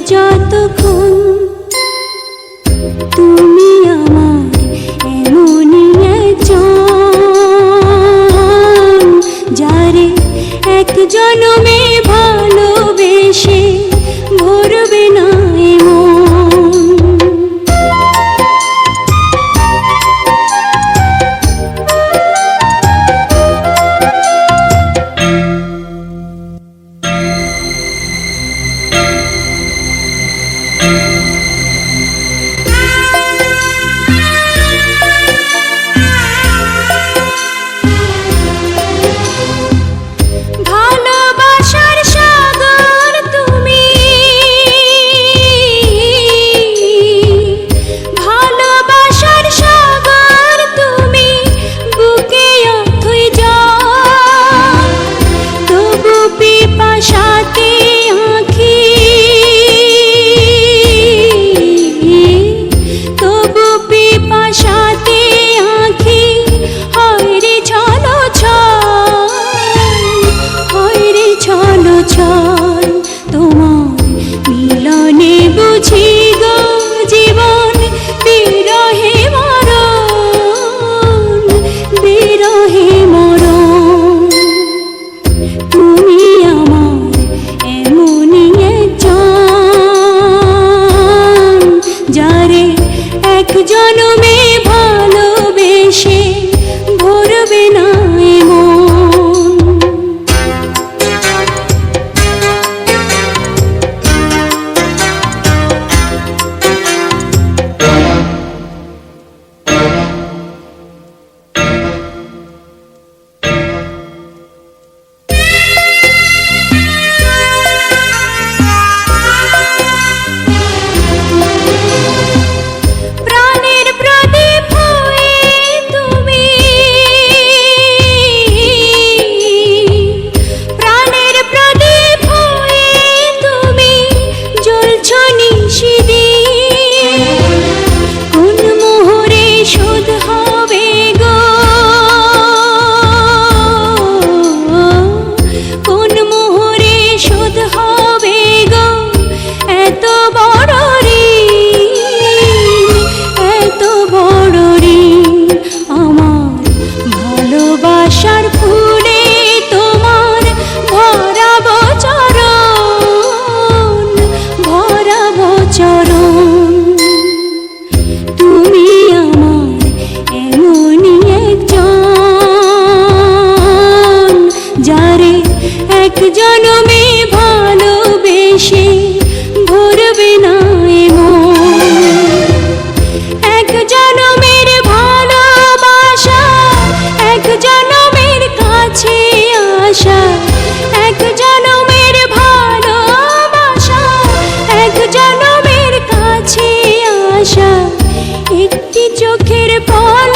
যতক্ষণ তুমি আমার এমনই একজন, যারে এক জনমে ভালোবেসে ভরবে না এমন। তোমার মিলনে বুঝি গো জীবন বিরহে মরণ, বিরহে মরণ। তুমি আমার এমনই একজন, যারে এক জনমে ভালোবেসে ভরবে না এমন। এক জনমে ভালোবেসে ভরবে না এমন। এক জনমের ভালোবাসা, এক জনমের কাছে আসা, এক জনমের ভালোবাসা, এক জনমের কাছে আসা, একটি চোখের পল